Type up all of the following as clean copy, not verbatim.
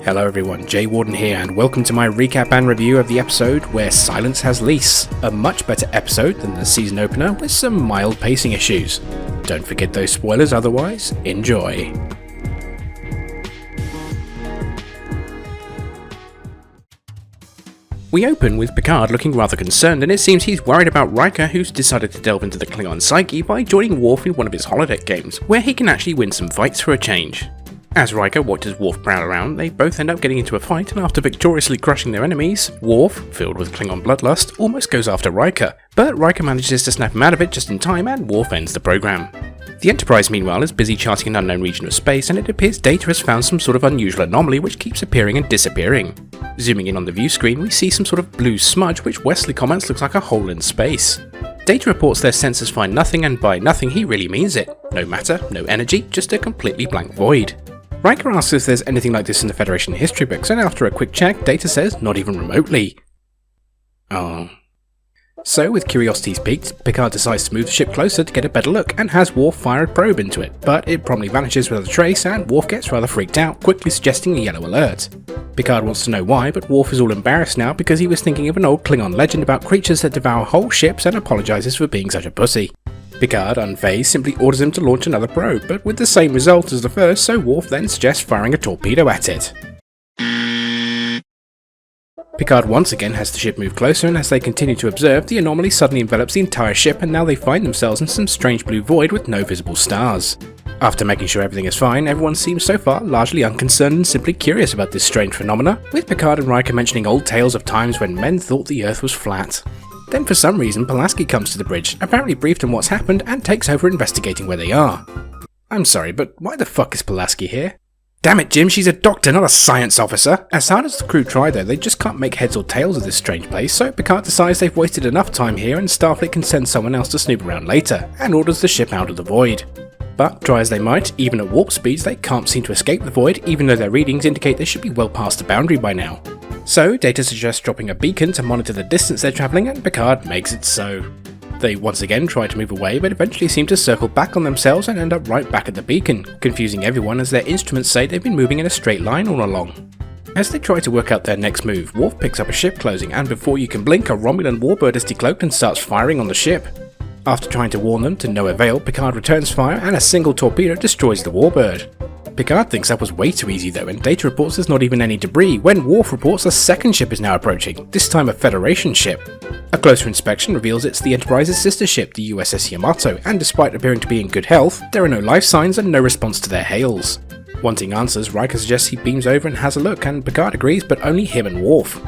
Hello everyone, Jay Warden here, and welcome to my recap and review of the episode where Silence has Lease, a much better episode than the season opener with some mild pacing issues. Don't forget those spoilers otherwise, enjoy. We open with Picard looking rather concerned, and it seems he's worried about Riker, who's decided to delve into the Klingon psyche by joining Worf in one of his holodeck games, where he can actually win some fights for a change. As Riker watches Worf prowl around, they both end up getting into a fight, and after victoriously crushing their enemies, Worf, filled with Klingon bloodlust, almost goes after Riker, but Riker manages to snap him out of it just in time and Worf ends the program. The Enterprise meanwhile is busy charting an unknown region of space, and it appears Data has found some sort of unusual anomaly which keeps appearing and disappearing. Zooming in on the view screen, we see some sort of blue smudge which Wesley comments looks like a hole in space. Data reports their sensors find nothing, and by nothing he really means it. No matter, no energy, just a completely blank void. Riker asks if there's anything like this in the Federation history books, and after a quick check, Data says not even remotely. Oh. So, with curiosities piqued, Picard decides to move the ship closer to get a better look and has Worf fire a probe into it, but it promptly vanishes without a trace and Worf gets rather freaked out, quickly suggesting a yellow alert. Picard wants to know why, but Worf is all embarrassed now because he was thinking of an old Klingon legend about creatures that devour whole ships and apologises for being such a pussy. Picard, unfazed, simply orders him to launch another probe, but with the same result as the first, so Worf then suggests firing a torpedo at it. Picard once again has the ship move closer, and as they continue to observe, the anomaly suddenly envelops the entire ship, and now they find themselves in some strange blue void with no visible stars. After making sure everything is fine, everyone seems so far largely unconcerned and simply curious about this strange phenomena, with Picard and Riker mentioning old tales of times when men thought the Earth was flat. Then for some reason, Pulaski comes to the bridge, apparently briefed on what's happened, and takes over investigating where they are. I'm sorry, but why the fuck is Pulaski here? Damn it, Jim, she's a doctor, not a science officer! As hard as the crew try though, they just can't make heads or tails of this strange place, so Picard decides they've wasted enough time here and Starfleet can send someone else to snoop around later, and orders the ship out of the void. But, try as they might, even at warp speeds they can't seem to escape the void, even though their readings indicate they should be well past the boundary by now. So, Data suggests dropping a beacon to monitor the distance they're travelling, and Picard makes it so. They once again try to move away, but eventually seem to circle back on themselves and end up right back at the beacon, confusing everyone as their instruments say they've been moving in a straight line all along. As they try to work out their next move, Worf picks up a ship closing, and before you can blink, a Romulan warbird is decloaked and starts firing on the ship. After trying to warn them to no avail, Picard returns fire and a single torpedo destroys the warbird. Picard thinks that was way too easy though, and Data reports there's not even any debris when Worf reports a second ship is now approaching, this time a Federation ship. A closer inspection reveals it's the Enterprise's sister ship, the USS Yamato, and despite appearing to be in good health, there are no life signs and no response to their hails. Wanting answers, Riker suggests he beams over and has a look, and Picard agrees, but only him and Worf.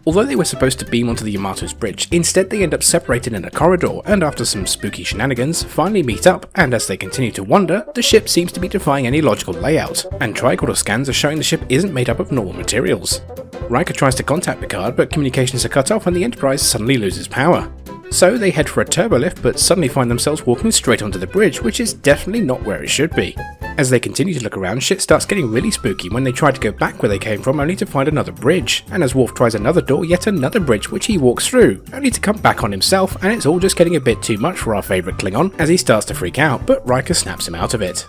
Although they were supposed to beam onto the Yamato's bridge, instead they end up separated in a corridor, and after some spooky shenanigans, finally meet up, and as they continue to wander, the ship seems to be defying any logical layout, and tricorder scans are showing the ship isn't made up of normal materials. Riker tries to contact Picard, but communications are cut off and the Enterprise suddenly loses power. So they head for a turbolift, but suddenly find themselves walking straight onto the bridge, which is definitely not where it should be. As they continue to look around, shit starts getting really spooky when they try to go back where they came from only to find another bridge, and as Worf tries another door, yet another bridge which he walks through, only to come back on himself, and it's all just getting a bit too much for our favourite Klingon as he starts to freak out, but Riker snaps him out of it.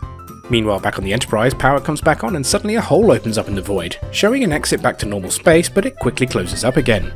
Meanwhile, back on the Enterprise, power comes back on and suddenly a hole opens up in the void, showing an exit back to normal space, but it quickly closes up again.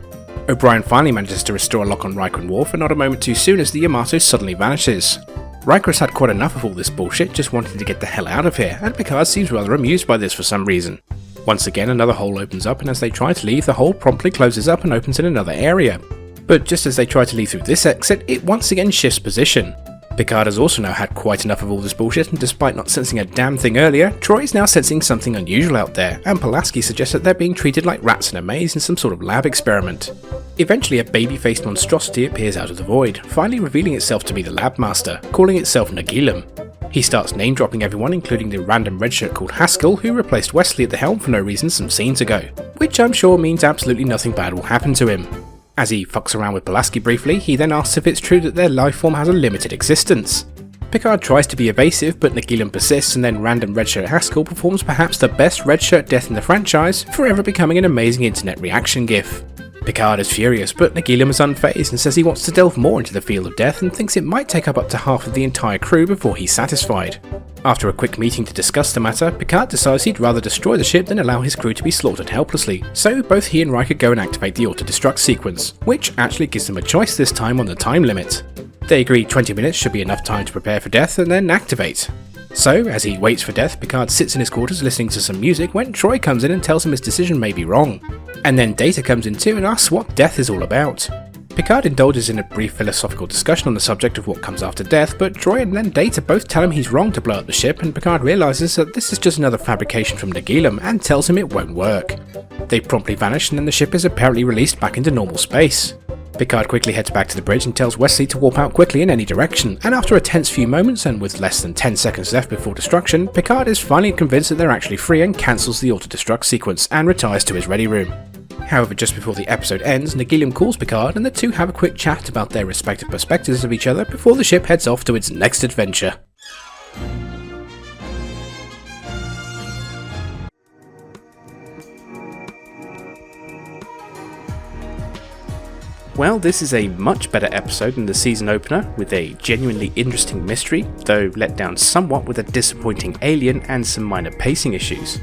O'Brien finally manages to restore a lock on Riker and Worf, and not a moment too soon as the Yamato suddenly vanishes. Riker has had quite enough of all this bullshit, just wanting to get the hell out of here, and Picard seems rather amused by this for some reason. Once again, another hole opens up, and as they try to leave, the hole promptly closes up and opens in another area. But just as they try to leave through this exit, it once again shifts position. Picard has also now had quite enough of all this bullshit, and despite not sensing a damn thing earlier, Troy is now sensing something unusual out there, and Pulaski suggests that they're being treated like rats in a maze in some sort of lab experiment. Eventually, a baby-faced monstrosity appears out of the void, finally revealing itself to be the lab master, calling itself Nagilum. He starts name-dropping everyone, including the random redshirt called Haskell, who replaced Wesley at the helm for no reason some scenes ago, which I'm sure means absolutely nothing bad will happen to him. As he fucks around with Pulaski briefly, he then asks if it's true that their life form has a limited existence. Picard tries to be evasive, but Nagilum persists, and then random redshirt Haskell performs perhaps the best redshirt death in the franchise, forever becoming an amazing internet reaction gif. Picard is furious, but Nagilum is unfazed and says he wants to delve more into the field of death and thinks it might take up to half of the entire crew before he's satisfied. After a quick meeting to discuss the matter, Picard decides he'd rather destroy the ship than allow his crew to be slaughtered helplessly, so both he and Riker go and activate the auto-destruct sequence, which actually gives them a choice this time on the time limit. They agree 20 minutes should be enough time to prepare for death and then activate. So, as he waits for death, Picard sits in his quarters listening to some music when Troy comes in and tells him his decision may be wrong. And then Data comes in too and asks what death is all about. Picard indulges in a brief philosophical discussion on the subject of what comes after death, but Troy and then Data both tell him he's wrong to blow up the ship, and Picard realises that this is just another fabrication from Nagilum and tells him it won't work. They promptly vanish and then the ship is apparently released back into normal space. Picard quickly heads back to the bridge and tells Wesley to warp out quickly in any direction, and after a tense few moments and with less than 10 seconds left before destruction, Picard is finally convinced that they're actually free and cancels the auto-destruct sequence and retires to his ready room. However, just before the episode ends, Nagilum calls Picard and the two have a quick chat about their respective perspectives of each other before the ship heads off to its next adventure. Well, this is a much better episode than the season opener, with a genuinely interesting mystery, though let down somewhat with a disappointing alien and some minor pacing issues.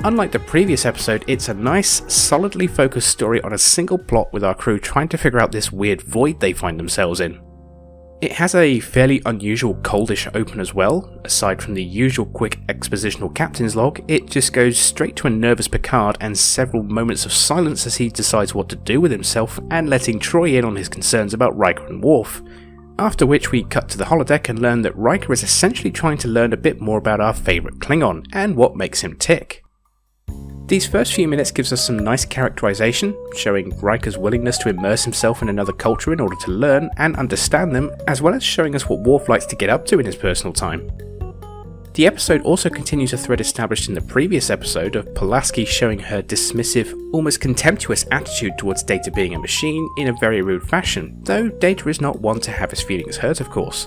Unlike the previous episode, it's a nice, solidly focused story on a single plot with our crew trying to figure out this weird void they find themselves in. It has a fairly unusual coldish open as well. Aside from the usual quick expositional captain's log, it just goes straight to a nervous Picard and several moments of silence as he decides what to do with himself and letting Troy in on his concerns about Riker and Worf. After which we cut to the holodeck and learn that Riker is essentially trying to learn a bit more about our favourite Klingon and what makes him tick. These first few minutes gives us some nice characterization, showing Riker's willingness to immerse himself in another culture in order to learn and understand them, as well as showing us what Worf likes to get up to in his personal time. The episode also continues a thread established in the previous episode of Pulaski showing her dismissive, almost contemptuous attitude towards Data being a machine in a very rude fashion, though Data is not one to have his feelings hurt, of course.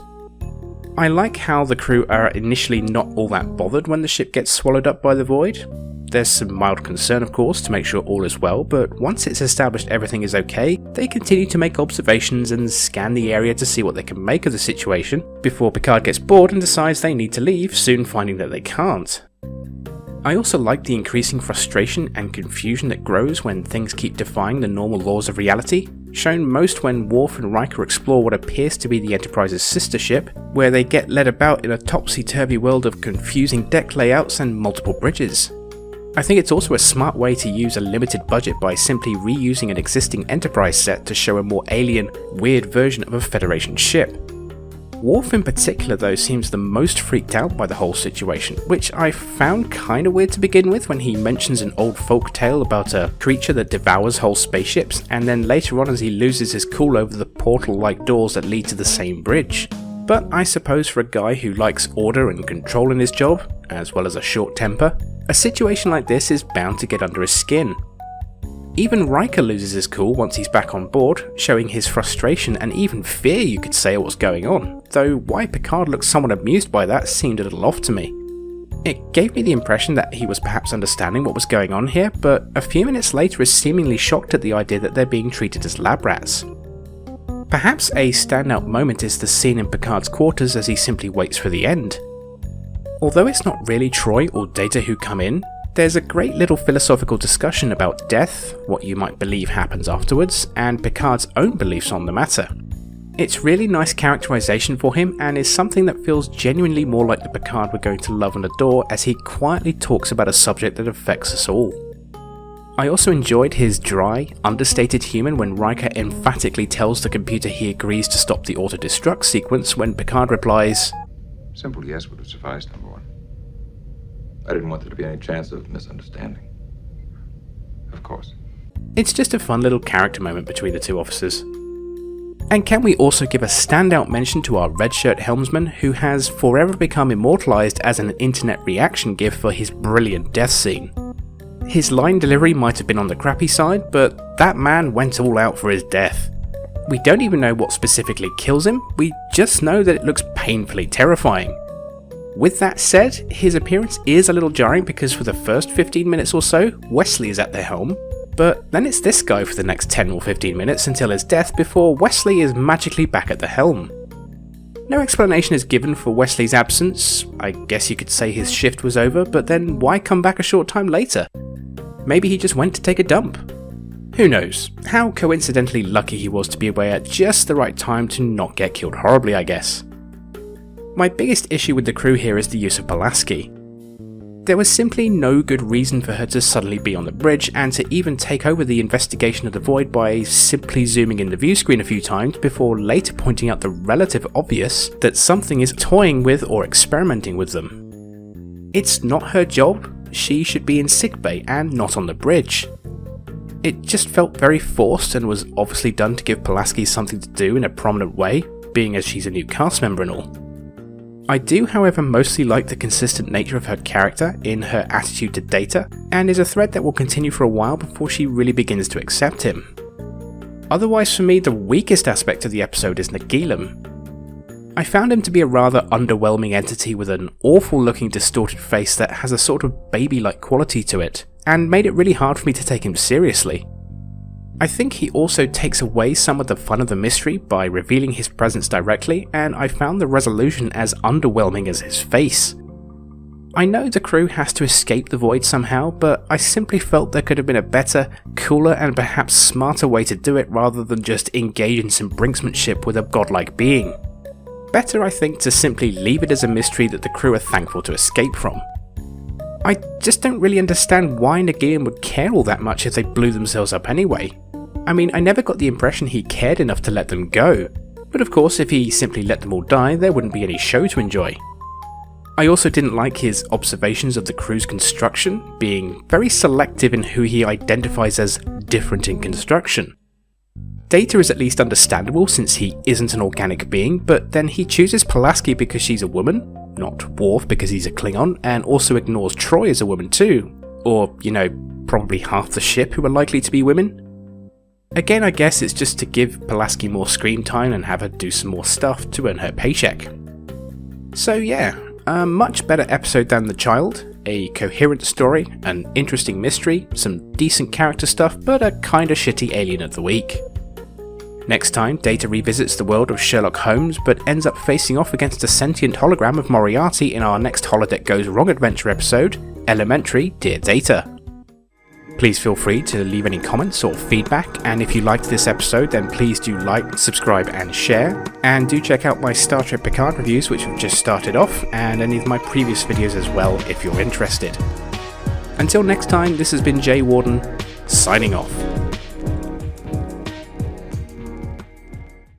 I like how the crew are initially not all that bothered when the ship gets swallowed up by the void. There's some mild concern, of course, to make sure all is well, but once it's established everything is okay, they continue to make observations and scan the area to see what they can make of the situation, before Picard gets bored and decides they need to leave, soon finding that they can't. I also like the increasing frustration and confusion that grows when things keep defying the normal laws of reality, shown most when Worf and Riker explore what appears to be the Enterprise's sister ship, where they get led about in a topsy-turvy world of confusing deck layouts and multiple bridges. I think it's also a smart way to use a limited budget by simply reusing an existing Enterprise set to show a more alien, weird version of a Federation ship. Worf in particular though seems the most freaked out by the whole situation, which I found kinda weird to begin with when he mentions an old folk tale about a creature that devours whole spaceships, and then later on as he loses his cool over the portal-like doors that lead to the same bridge. But I suppose for a guy who likes order and control in his job, as well as a short temper, a situation like this is bound to get under his skin. Even Riker loses his cool once he's back on board, showing his frustration and even fear, you could say, at what's going on, though why Picard looked somewhat amused by that seemed a little off to me. It gave me the impression that he was perhaps understanding what was going on here, but a few minutes later is seemingly shocked at the idea that they're being treated as lab rats. Perhaps a standout moment is the scene in Picard's quarters as he simply waits for the end. Although it's not really Troy or Data who come in, there's a great little philosophical discussion about death, what you might believe happens afterwards, and Picard's own beliefs on the matter. It's really nice characterization for him and is something that feels genuinely more like the Picard we're going to love and adore as he quietly talks about a subject that affects us all. I also enjoyed his dry, understated humour when Riker emphatically tells the computer he agrees to stop the auto-destruct sequence when Picard replies, "Simple yes would have sufficed, number one. I didn't want there to be any chance of misunderstanding. Of course." It's just a fun little character moment between the two officers. And can we also give a standout mention to our red shirt helmsman, who has forever become immortalised as an internet reaction gif for his brilliant death scene. His line delivery might have been on the crappy side, but that man went all out for his death. We don't even know what specifically kills him, we just know that it looks painfully terrifying. With that said, his appearance is a little jarring because for the first 15 minutes or so, Wesley is at the helm, but then it's this guy for the next 10 or 15 minutes until his death before Wesley is magically back at the helm. No explanation is given for Wesley's absence. I guess you could say his shift was over, but then why come back a short time later? Maybe he just went to take a dump. Who knows? How coincidentally lucky he was to be away at just the right time to not get killed horribly, I guess. My biggest issue with the crew here is the use of Pulaski. There was simply no good reason for her to suddenly be on the bridge and to even take over the investigation of the void by simply zooming in the view screen a few times before later pointing out the relative obvious that something is toying with or experimenting with them. It's not her job, she should be in sickbay and not on the bridge. It just felt very forced and was obviously done to give Pulaski something to do in a prominent way, being as she's a new cast member and all. I do, however, mostly like the consistent nature of her character in her attitude to Data, and is a thread that will continue for a while before she really begins to accept him. Otherwise, for me, the weakest aspect of the episode is Nagilum. I found him to be a rather underwhelming entity with an awful looking distorted face that has a sort of baby-like quality to it, and made it really hard for me to take him seriously. I think he also takes away some of the fun of the mystery by revealing his presence directly, and I found the resolution as underwhelming as his face. I know the crew has to escape the void somehow, but I simply felt there could have been a better, cooler and perhaps smarter way to do it rather than just engage in some brinksmanship with a godlike being. Better, I think, to simply leave it as a mystery that the crew are thankful to escape from. I just don't really understand why Nagilum would care all that much if they blew themselves up anyway. I mean, I never got the impression he cared enough to let them go, but of course if he simply let them all die there wouldn't be any show to enjoy. I also didn't like his observations of the crew's construction, being very selective in who he identifies as different in construction. Data is at least understandable since he isn't an organic being, but then he chooses Pulaski because she's a woman, not Worf because he's a Klingon, and also ignores Troy as a woman too, or, probably half the ship who are likely to be women. Again, I guess it's just to give Pulaski more screen time and have her do some more stuff to earn her paycheck. So yeah, a much better episode than The Child, a coherent story, an interesting mystery, some decent character stuff, but a kinda shitty alien of the week. Next time, Data revisits the world of Sherlock Holmes, but ends up facing off against a sentient hologram of Moriarty in our next Holodeck Goes Wrong adventure episode, Elementary, Dear Data. Please feel free to leave any comments or feedback, and if you liked this episode then please do like, subscribe and share, and do check out my Star Trek Picard reviews which have just started off, and any of my previous videos as well if you're interested. Until next time, this has been Jay Warden, signing off.